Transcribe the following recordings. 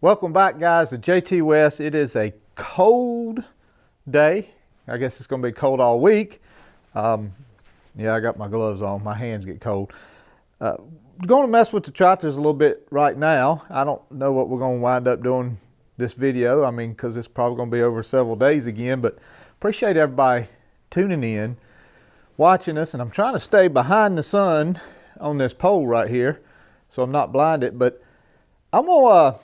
Welcome back, guys, to Jtwes. It is a cold day. I guess it's going to be cold all week. Yeah, I got my gloves on. My hands get cold. Going to mess with the tractors a little bit right now. I don't know what we're going to wind up doing this video. I mean, because it's probably going to be over several days again. But appreciate everybody tuning in, watching us. And I'm trying to stay behind the sun on this pole right here, so I'm not blinded. But I'm gonna.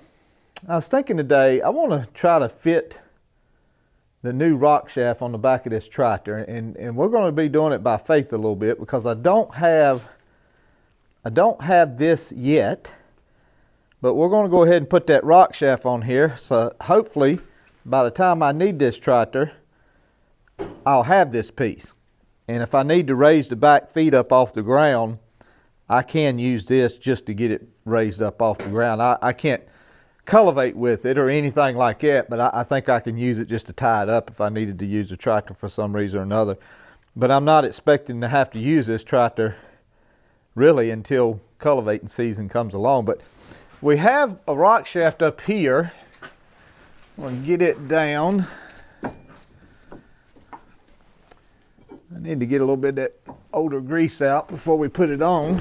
I was thinking today, I want to try to fit the new rock shaft on the back of this tractor, and we're going to be doing it by faith a little bit because I don't have this yet, but we're going to go ahead and put that rock shaft on here. So hopefully by the time I need this tractor, I'll have this piece. And if I need to raise the back feet up off the ground, I can use this just to get it raised up off the ground. I can't cultivate with it or anything like that, but I think I can use it just to tie it up if I needed to use the tractor for some reason or another. But I'm not expecting to have to use this tractor really until cultivating season comes along. But we have a rock shaft up here. I'm going to get it down. I need to get a little bit of that older grease out before we put it on.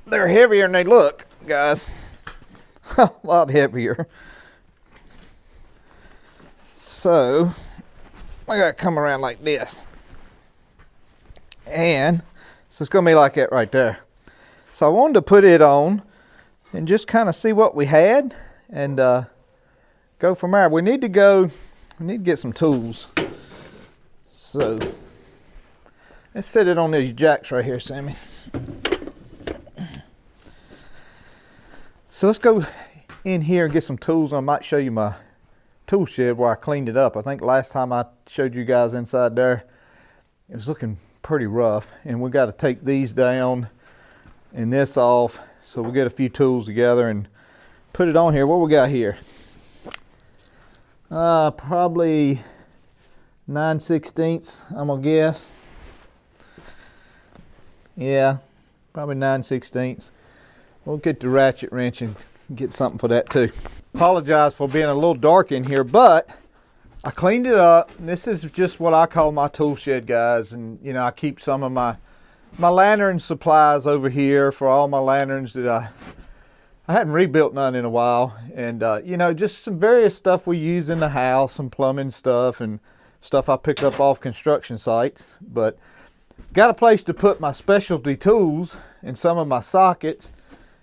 They're heavier than they look, guys. A lot heavier. So I got to come around like this. And so it's going to be like that right there. So I wanted to put it on and just kind of see what we had and go from there. We need to get some tools. So let's set it on these jacks right here, Sammy. So let's go in here and get some tools. I might show you my tool shed where I cleaned it up. I think last time I showed you guys inside there, it was looking pretty rough. And we got to take these down and this off. So we'll get a few tools together and put it on here. What we got here? Probably 9/16, I'm gonna guess. Yeah, probably 9/16. We'll get the ratchet wrench and get something for that too. Apologize for being a little dark in here, but I cleaned it up. This is just what I call my tool shed, guys. And you know, I keep some of my lantern supplies over here for all my lanterns that I hadn't rebuilt none in a while. And you know, just some various stuff we use in the house, some plumbing stuff and stuff I pick up off construction sites. But got a place to put my specialty tools and some of my sockets.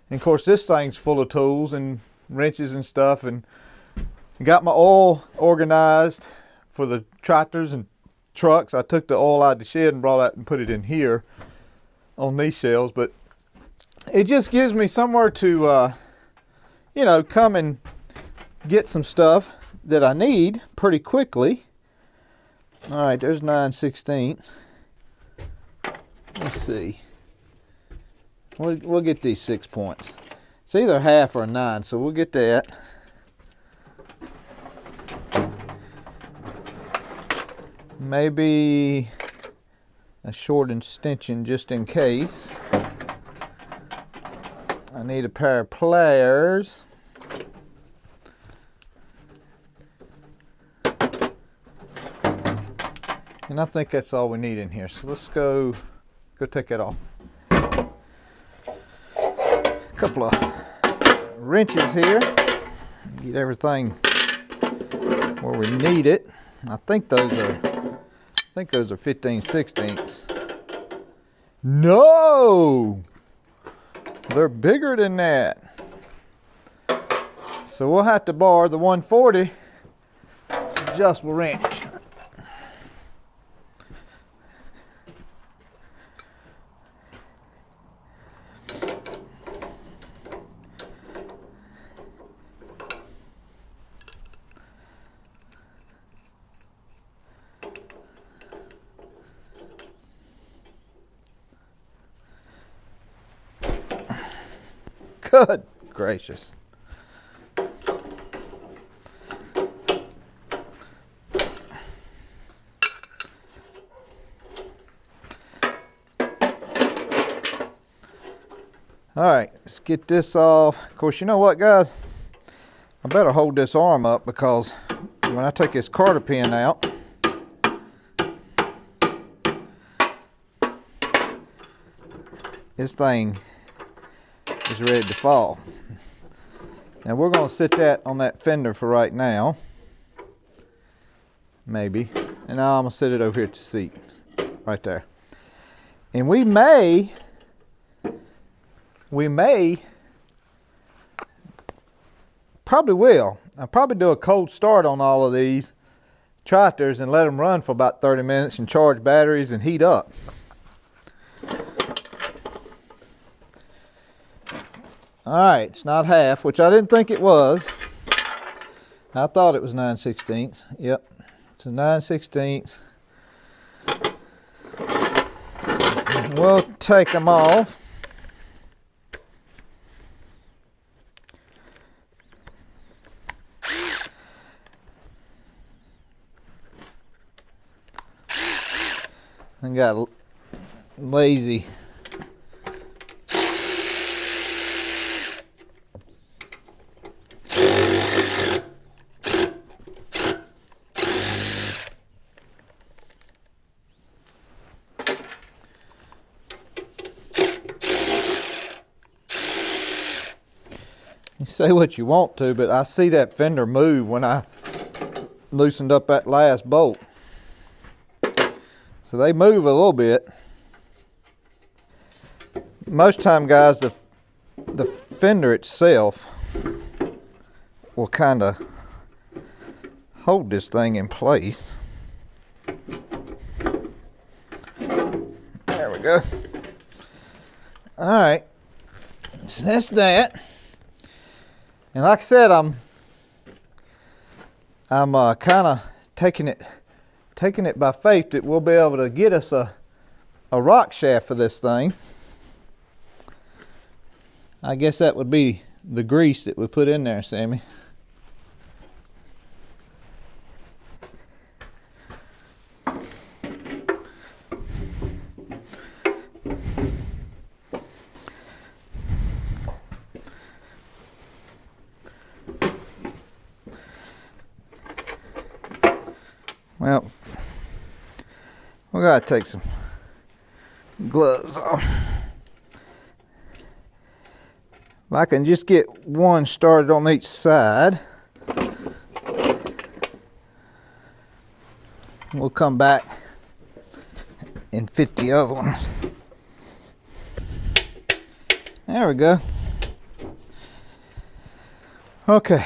And of course this thing's full of tools and wrenches and stuff, and got my oil organized for the tractors and trucks. I took the oil out of the shed and brought it and put it in here on these shelves. But it just gives me somewhere to you know, come and get some stuff that I need pretty quickly. All right, there's 9/16. Let's see. We'll get these 6 points. It's either half or a 9, so we'll get that. Maybe a short extension just in case. I need a pair of pliers. And I think that's all we need in here. So let's go take that off. A couple of wrenches here. Get everything where we need it. I think those are 15/16. No! They're bigger than that. So we'll have to borrow the 140 adjustable wrench. Good gracious. All right, let's get this off. Of course, you know what, guys? I better hold this arm up because when I take this cotter pin out, this thing is ready to fall. Now we're going to sit that on that fender for right now, maybe, and now I'm going to sit it over here at the seat, right there. And we may, probably will. I'll probably do a cold start on all of these tractors and let them run for about 30 minutes and charge batteries and heat up. All right, it's not half, which I didn't think it was. I thought it was 9/16. Yep, it's a 9/16. We'll take them off. I got lazy. You say what you want to, but I see that fender move when I loosened up that last bolt. So they move a little bit. Most time, guys, the fender itself will kind of hold this thing in place. There we go. All right, so that's that. And like I said, I'm kind of taking it by faith that we'll be able to get us a rock shaft for this thing. I guess that would be the grease that we put in there, Sammy. Well, we gotta take some gloves off. If I can just get one started on each side, we'll come back and fit the other ones. There we go. Okay.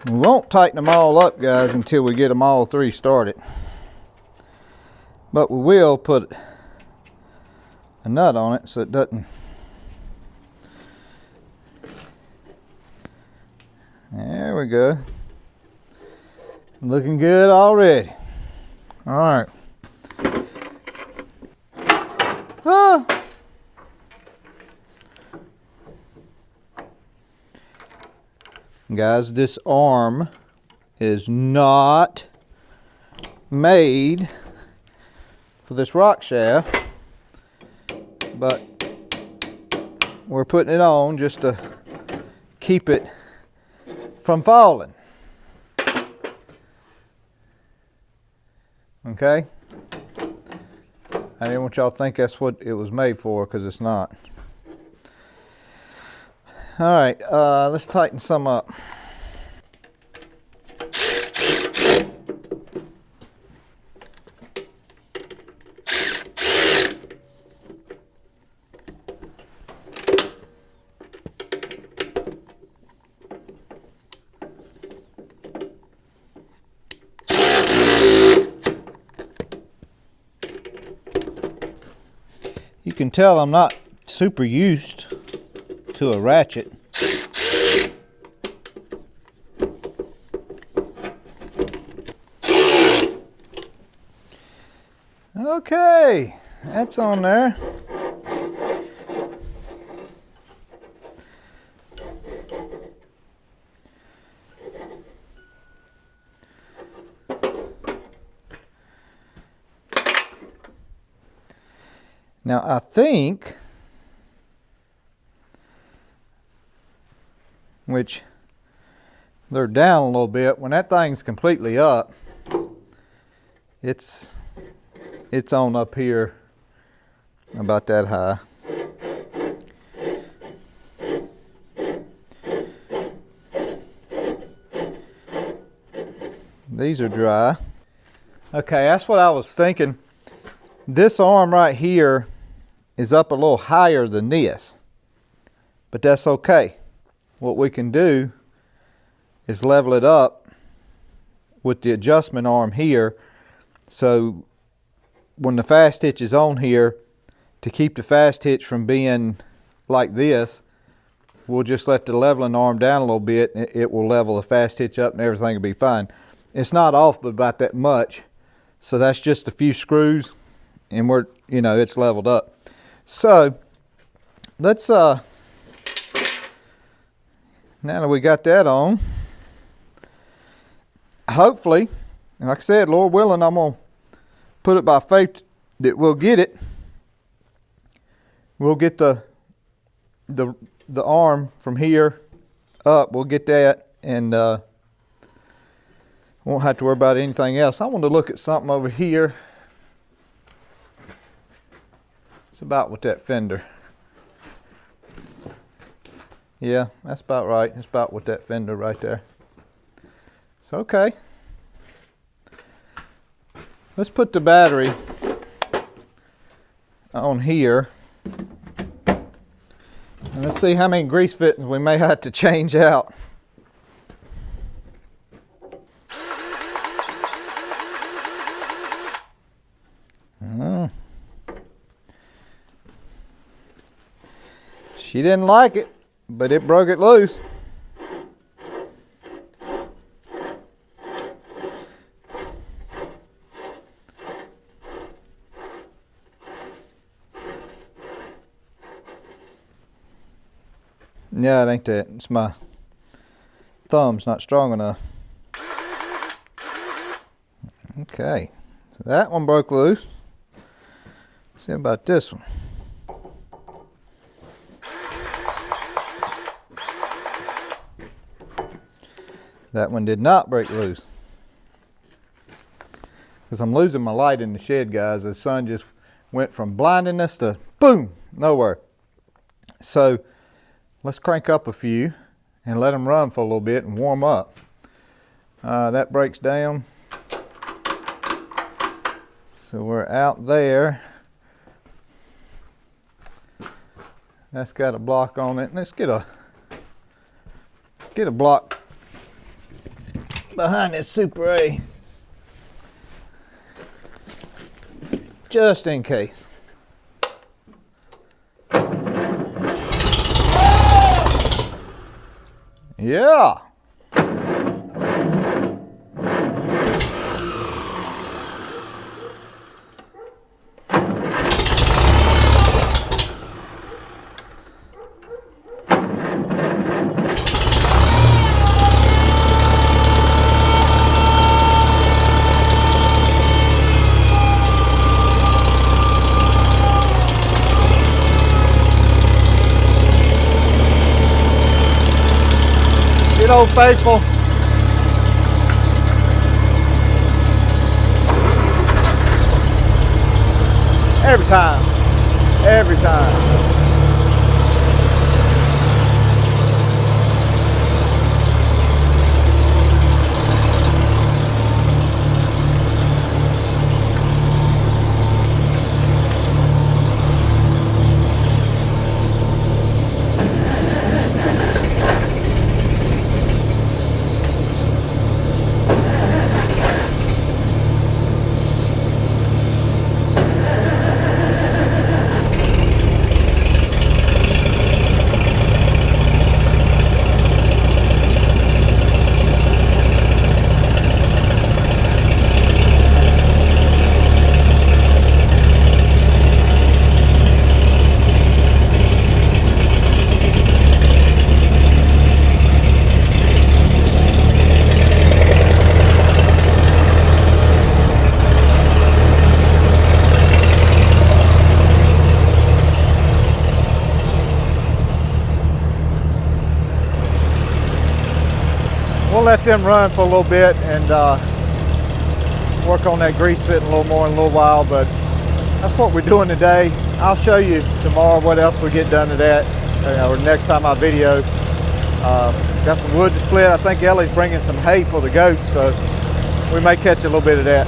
We won't tighten them all up, guys, until we get them all three started. But we will put a nut on it so it doesn't. There we go. Looking good already. All right. Ah. Guys, this arm is not made for this rock shaft, but we're putting it on just to keep it from falling. Okay? I didn't want y'all to think that's what it was made for, because it's not. All right, let's tighten some up. You can tell I'm not super used to a ratchet. Okay, that's on there. Now I think which they're down a little bit. When that thing's completely up, it's on up here about that high. These are dry. Okay, that's what I was thinking. This arm right here is up a little higher than this, but that's okay. What we can do is level it up with the adjustment arm here, so when the fast hitch is on here, to keep the fast hitch from being like this, we'll just let the leveling arm down a little bit. It will level the fast hitch up and everything will be fine. It's not off but about that much, so that's just a few screws and we're, it's leveled up. So let's now that we got that on, hopefully, like I said, Lord willing, I'm gonna put it by faith that we'll get it. We'll get the arm from here up. We'll get that, and won't have to worry about anything else. I want to look at something over here. It's about with that fender. Yeah, that's about right. It's about with that fender right there. It's okay. Let's put the battery on here. And let's see how many grease fittings we may have to change out. She didn't like it, but it broke it loose. Yeah, it ain't that. It's my thumb's not strong enough. Okay, so that one broke loose. Let's see about this one. That one did not break loose. Because I'm losing my light in the shed, guys. The sun just went from blinding us to boom, nowhere. So let's crank up a few and let them run for a little bit and warm up. That breaks down. So we're out there. That's got a block on it. Let's get a block behind this Super A, just in case. Yeah. Old Faithful. Every time. Every time. let them run for a little bit and work on that grease fitting a little more in a little while, but that's what we're doing today. I'll show you tomorrow what else we get done to that, or next time I video. Got some wood to split. I think Ellie's bringing some hay for the goats, so we may catch a little bit of that.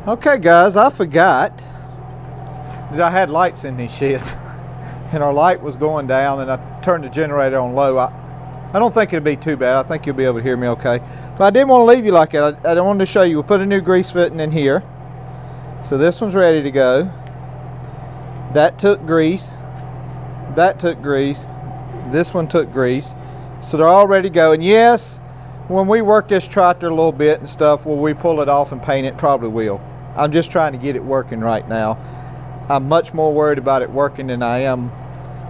Okay guys, I forgot that I had lights in these sheds and our light was going down and I turned the generator on low. I don't think it'll be too bad. I think you'll be able to hear me okay. But I didn't want to leave you like that. I wanted to show you. We put a new grease fitting in here. So this one's ready to go. That took grease. That took grease. This one took grease. So they're all ready to go. And yes, when we work this tractor a little bit and stuff, will we pull it off and paint it? Probably will. I'm just trying to get it working right now. I'm much more worried about it working than I am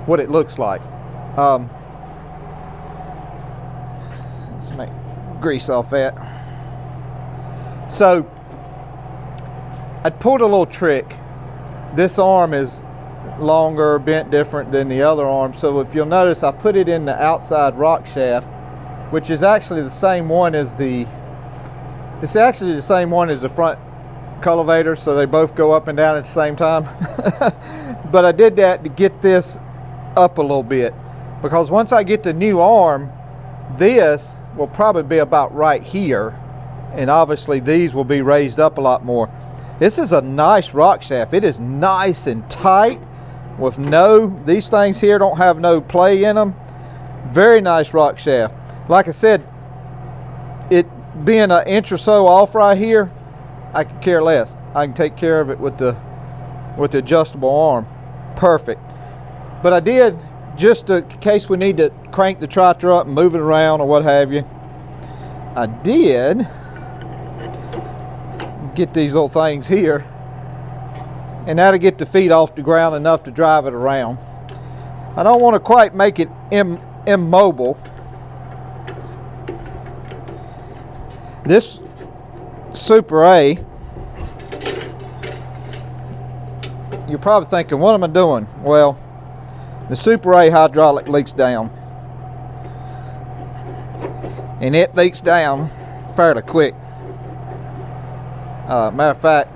what it looks like. Let's make grease off that. So I pulled a little trick. This arm is longer, bent different than the other arm. So if you'll notice, I put it in the outside rock shaft, which is actually the same one as the front cultivator, so they both go up and down at the same time. But I did that to get this up a little bit, because once I get the new arm, this will probably be about right here, and obviously these will be raised up a lot more. This is a nice rock shaft. It is nice and tight with these things here don't have no play in them. Very nice rock shaft. Like I said, it being an inch or so off right here, I could care less. I can take care of it with the adjustable arm. Perfect. But I did, just in case we need to crank the tractor up and move it around or what have you, I did get these little things here, and that'll get the feet off the ground enough to drive it around. I don't want to quite make it immobile. This Super A, you're probably thinking, what am I doing? Well, the Super A hydraulic leaks down, and it leaks down fairly quick. Matter of fact,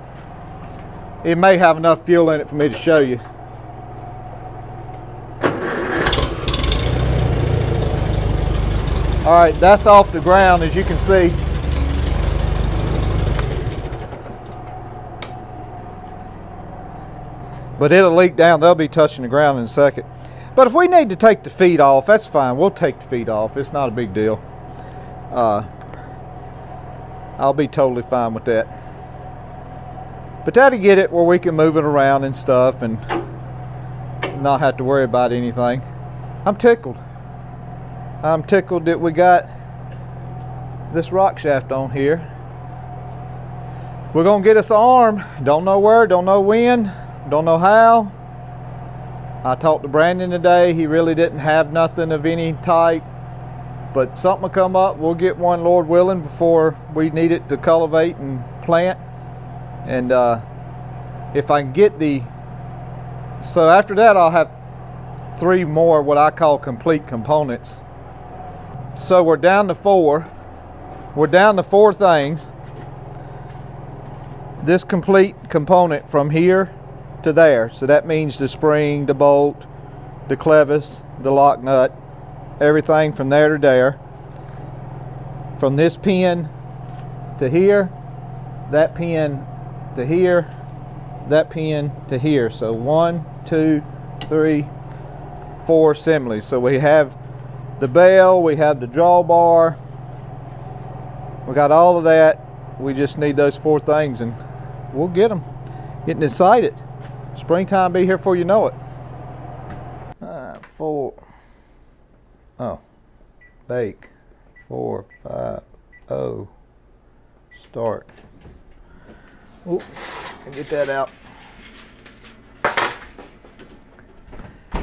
it may have enough fuel in it for me to show you. All right, that's off the ground, as you can see. But it'll leak down. They'll be touching the ground in a second. But if we need to take the feet off, that's fine. We'll take the feet off. It's not a big deal. I'll be totally fine with that. But that'll get it where we can move it around and stuff and not have to worry about anything. I'm tickled. I'm tickled that we got this rock shaft on here. We're gonna get us an arm. Don't know where, don't know when, don't know how. I talked to Brandon today. He really didn't have nothing of any type, but something will come up. We'll get one, Lord willing, before we need it to cultivate and plant. And if I can get so after that I'll have 3 more what I call complete components. So we're down to 4. We're down to 4 things. This complete component from here to there. So that means the spring, the bolt, the clevis, the lock nut, everything from there to there. From this pin to here, that pin to here, that pin to here. So 1, 2, 3, 4 assemblies. So we have the bell, we have the drawbar, we got all of that. We just need those 4 things and we'll get them. Getting excited. Springtime be here before you know it. 4. Oh, bake. 4, 5, 0. Start. Oop, get that out. I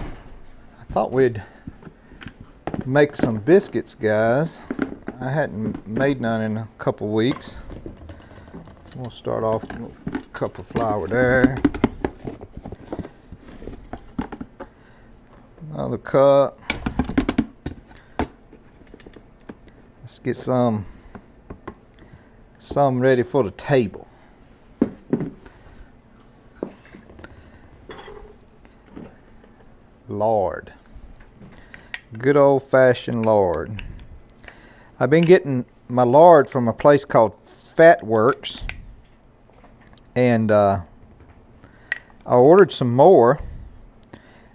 thought we'd make some biscuits, guys. I hadn't made none in a couple weeks. We'll start off with a cup of flour there. Another cup. Let's get some ready for the table. Lard. Good old-fashioned lard. I've been getting my lard from a place called Fat Works, and I ordered some more.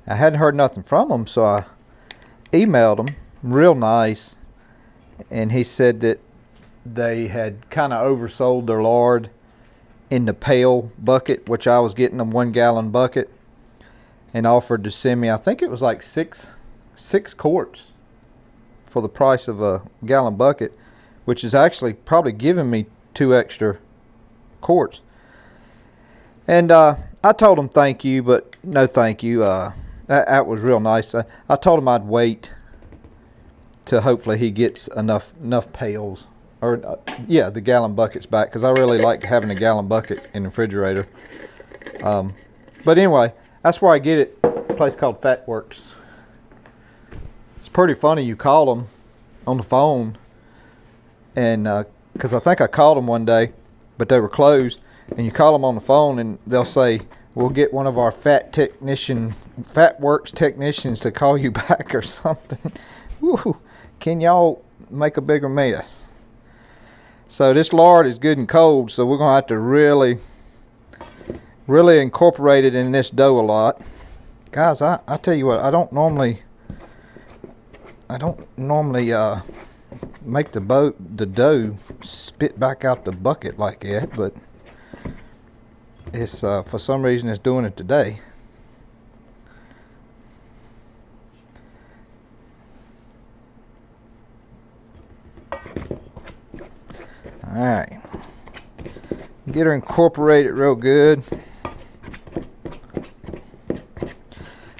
I hadn't heard nothing from them, so I emailed them. Real nice. And he said that they had kind of oversold their lard in the pail bucket, which I was getting a 1 gallon bucket, and offered to send me, I think it was like six quarts for the price of a gallon bucket, which is actually probably giving me 2 extra quarts. And I told him thank you, but no thank you. That was real nice. I told him I'd wait to hopefully he gets enough pails, or yeah, the gallon buckets back, because I really like having a gallon bucket in the refrigerator. But anyway, that's where I get it. A place called Fat Works. It's pretty funny. You call them on the phone, and because I think I called them one day, but they were closed. And you call them on the phone, and they'll say, "We'll get one of our Fat Works technicians to call you back," or something. Woo, can y'all make a bigger mess? So this lard is good and cold, so we're gonna have to really incorporate it in this dough a lot. Guys, I tell you what, I don't normally make the dough spit back out the bucket like that, but it's for some reason it's doing it today. Alright, get her incorporated real good.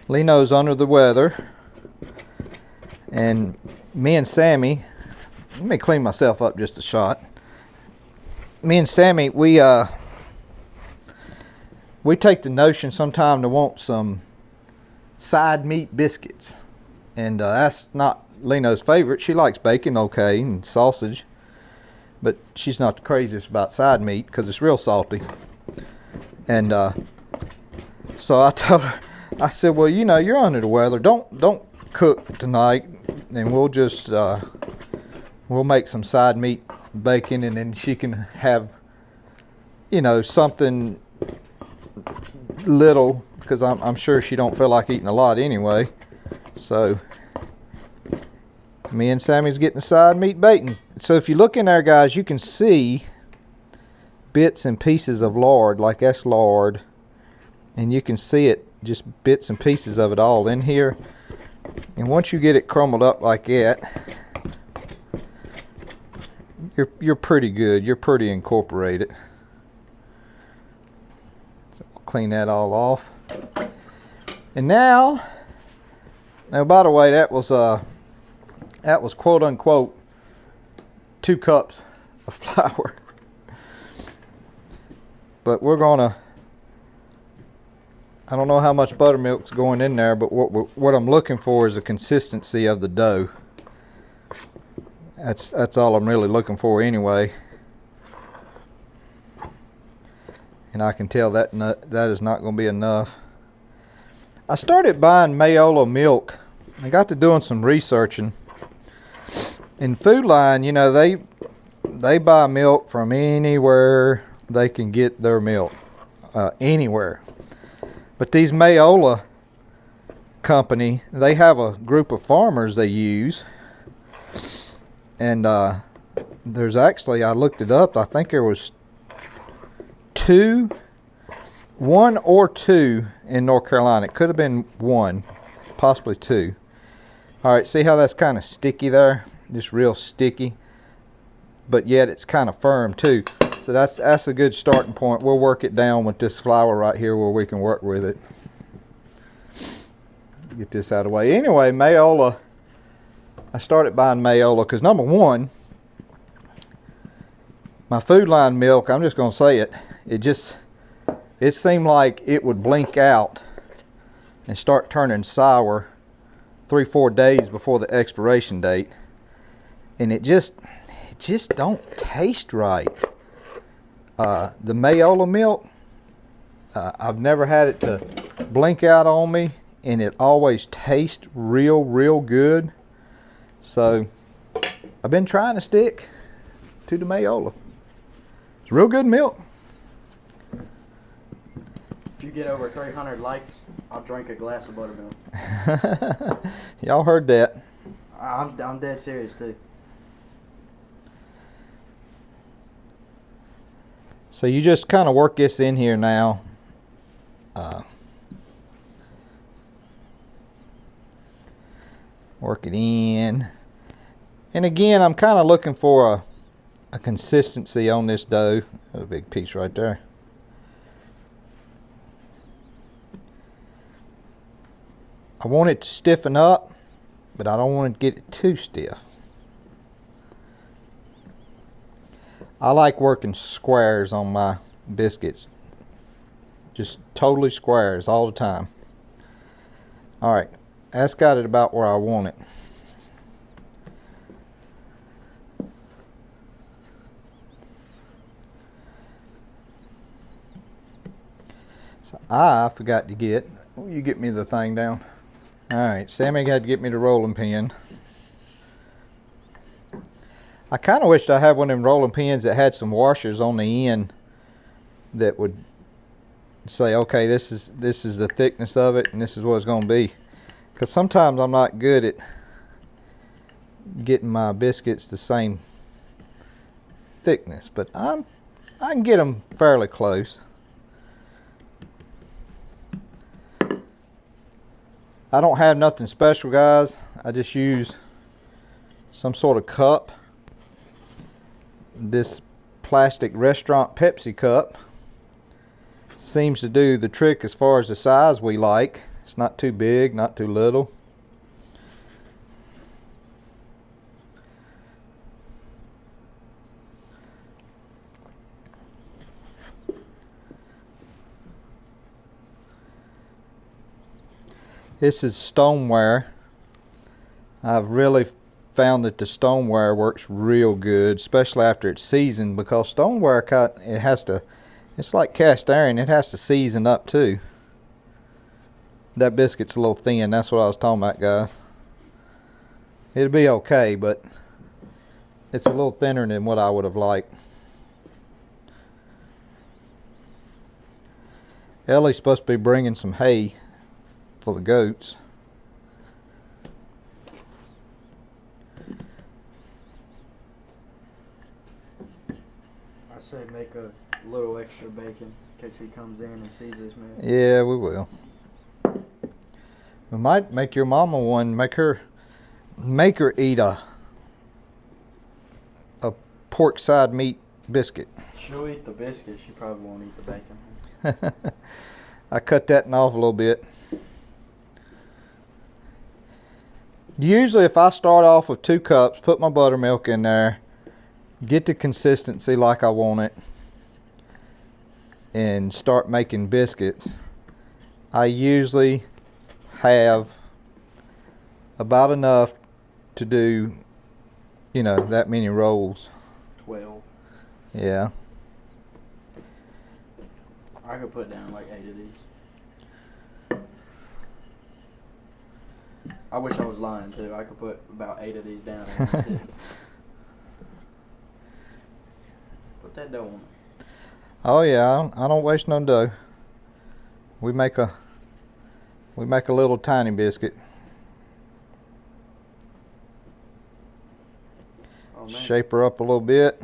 Leno's under the weather, and me and Sammy, let me clean myself up just a shot. Me and Sammy, we take the notion sometime to want some side meat biscuits, and that's not Leno's favorite. She likes bacon, okay, and sausage, but she's not the craziest about side meat because it's real salty. And so I told her, I said, well, you know, you're under the weather. Don't cook tonight, and we'll just we'll make some side meat bacon, and then she can have, you know, something little, because I'm sure she don't feel like eating a lot anyway. So me and Sammy's getting the side meat bacon. So if you look in there, guys, you can see bits and pieces of lard, like that's lard, and you can see it, just bits and pieces of it all in here. And once you get it crumbled up like that, you're pretty good. You're pretty incorporated. So we'll clean that all off. And now, by the way, that was quote unquote 2 cups of flour. But we're gonna, I don't know how much buttermilk's going in there, but what I'm looking for is the consistency of the dough. That's all I'm really looking for anyway. And I can tell that is not going to be enough. I started buying Mayola milk. I got to doing some researching. In Food Line, you know, they buy milk from anywhere they can get their milk, anywhere. But these Mayola company, they have a group of farmers they use, and there's actually, I looked it up, I think there was 1 or 2 in North Carolina. It could have been 1, possibly 2. All right, see how that's kind of sticky there? Just real sticky, but yet it's kind of firm too. So that's a good starting point. We'll work it down with this flour right here where we can work with it. Get this out of the way. Anyway, Mayola I started buying Mayola because number one, my Food Line milk, I'm just gonna say it, it seemed like it would blink out and start turning sour 3-4 days before the expiration date, and it just don't taste right. The Mayola milk, I've never had it to blink out on me, and it always tastes real good. So I've been trying to stick to the Mayola. It's real good milk. If you get over 300 likes, I'll drink a glass of buttermilk. Y'all heard that. I'm dead serious too. So you just kind of work this in here now. Work it in. And again, I'm kind of looking for a consistency on this dough. A big piece right there. I want it to stiffen up, but I don't want to get it too stiff. I like working squares on my biscuits. Just totally squares all the time. All right, that's got it about where I want it. So I forgot to get, oh, you get me the thing down. All right, Sammy had to get me the rolling pin. I kind of wished I had one of them rolling pins that had some washers on the end that would say, okay, this is the thickness of it, and this is what it's going to be. Because sometimes I'm not good at getting my biscuits the same thickness, but I can get them fairly close. I don't have nothing special, guys. I just use some sort of cup. This plastic restaurant Pepsi cup seems to do the trick as far as the size we like. It's not too big, not too little. This is stoneware. I've really found that the stoneware works real good, especially after it's seasoned, because stoneware it's like cast iron, it has to season up too. That biscuit's a little thin, that's what I was talking about, guys. It'll be okay, but it's a little thinner than what I would have liked. Ellie's supposed to be bringing some hay for the goats. I say make a little extra bacon in case he comes in and sees this, man. Yeah, we will. We might make your mama one. Make her eat a pork side meat biscuit. She'll eat the biscuit. She probably won't eat the bacon. I cut that off a little bit. Usually if I start off with 2 cups, put my buttermilk in there, get the consistency like I want it, and start making biscuits, I usually have about enough to do, you know, that many rolls. 12. Yeah. I could put down like 8 of these. I wish I was lying too. I could put about 8 of these down and that's it. Put that dough on it. Oh yeah, I don't waste no dough. We make a little tiny biscuit. Oh, man. Shape her up a little bit.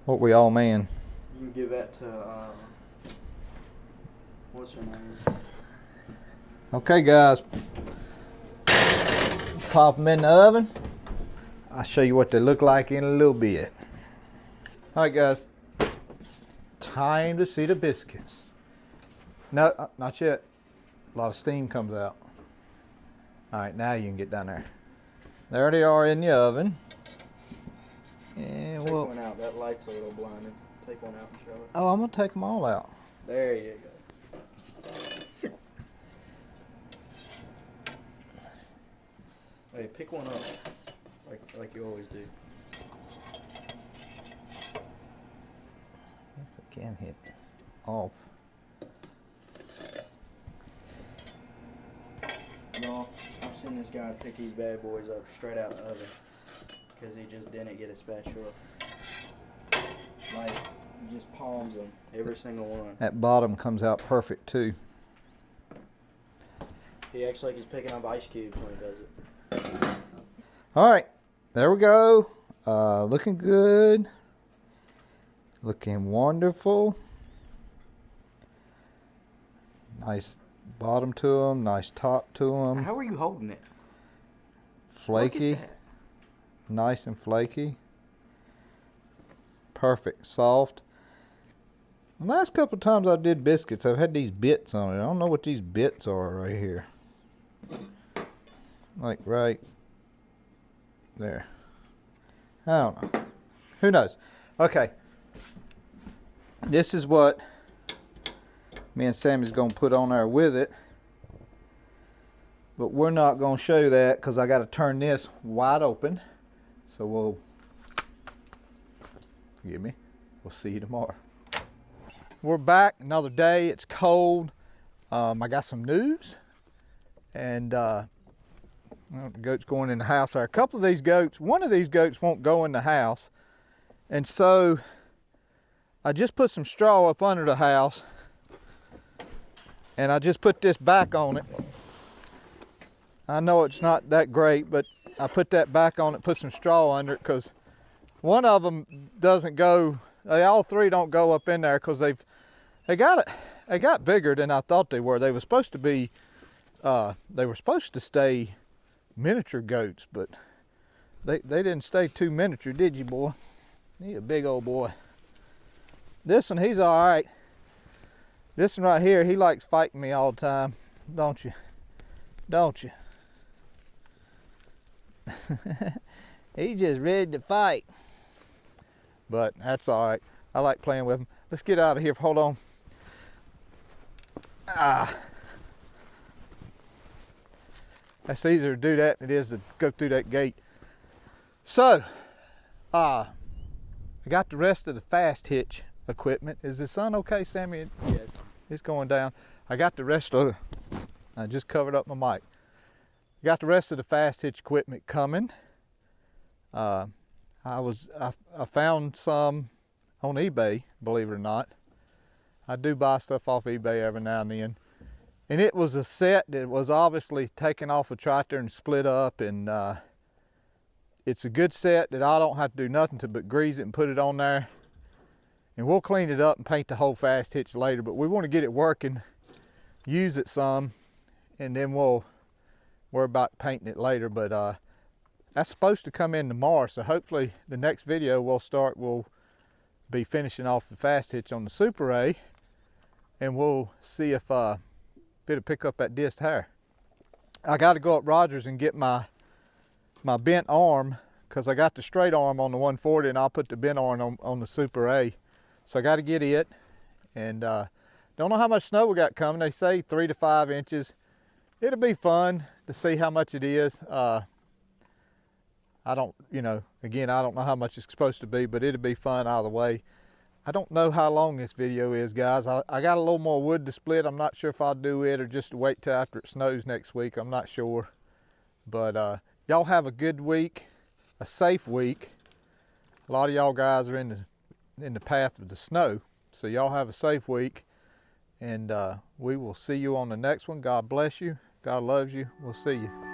What we all man. You can give that to what's her name? Okay guys, pop them in the oven. I'll show you what they look like in a little bit. Alright guys, time to see the biscuits. No, not yet. A lot of steam comes out. All right, now you can get down there. There they are in the oven. And Take one out. That light's a little blinded. Take one out and show it. Oh, I'm gonna take them all out. There you go. Hey, pick one up, like you always do. Yes, I can hit off. No, I've seen this guy pick these bad boys up straight out the oven because he just didn't get a spatula. Like, he just palms them, every single one. That bottom comes out perfect too. He acts like he's picking up ice cubes when he does it. All right, there we go. Looking good. Looking wonderful. Nice bottom to them, nice top to them. How are you holding it? Flaky. Look at that. Nice and flaky. Perfect, soft. The last couple of times I did biscuits, I've had these bits on it. I don't know what these bits are right here. Like right there. I don't know. Who knows? Okay. This is what me and Sammy's going to put on there with it. But we're not going to show you that because I got to turn this wide open. So we'll, forgive me, we'll see you tomorrow. We're back another day. It's cold. I got some news. And well, the goat's going in the house there. A couple of these goats, one of these goats won't go in the house. And so I just put some straw up under the house. And I just put this back on it. I know it's not that great, but I put that back on it, put some straw under it, because one of them doesn't go, all three don't go up in there because they got bigger than I thought they were. They were supposed to be, they were supposed to stay miniature goats, but they didn't stay too miniature, did you, boy? He's a big old boy. This one, he's all right. This one right here, he likes fighting me all the time, don't you? Don't you? He's just ready to fight. But that's all right. I like playing with him. Let's get out of here. Hold on. That's easier to do that than it is to go through that gate. So, I got the rest of the fast hitch equipment. Is the sun okay, Sammy? Yes. It's going down. I got the rest of I just covered up my mic. Got the rest of the fast hitch equipment coming. I found some on eBay, believe it or not. I do buy stuff off eBay every now and then. And it was a set that was obviously taken off a tractor and split up, and it's a good set that I don't have to do nothing to but grease it and put it on there. And we'll clean it up and paint the whole fast hitch later, but we want to get it working, use it some, and then we'll worry about painting it later. But that's supposed to come in tomorrow, so hopefully the next video we'll be finishing off the fast hitch on the Super A, and we'll see if it'll pick up that disc hair. I got to go up Rogers and get my bent arm, because I got the straight arm on the 140 and I'll put the bent arm on the Super A. So I got to get it, and don't know how much snow we got coming. They say 3 to 5 inches. It'll be fun to see how much it is. I don't, again, I don't know how much it's supposed to be, but it'll be fun either way. I don't know how long this video is, guys. I got a little more wood to split. I'm not sure if I'll do it or just wait till after it snows next week. I'm not sure. But y'all have a good week, a safe week. A lot of y'all guys are in the path of the snow. So y'all have a safe week, and we will see you on the next one. God bless you. God loves you. We'll see you.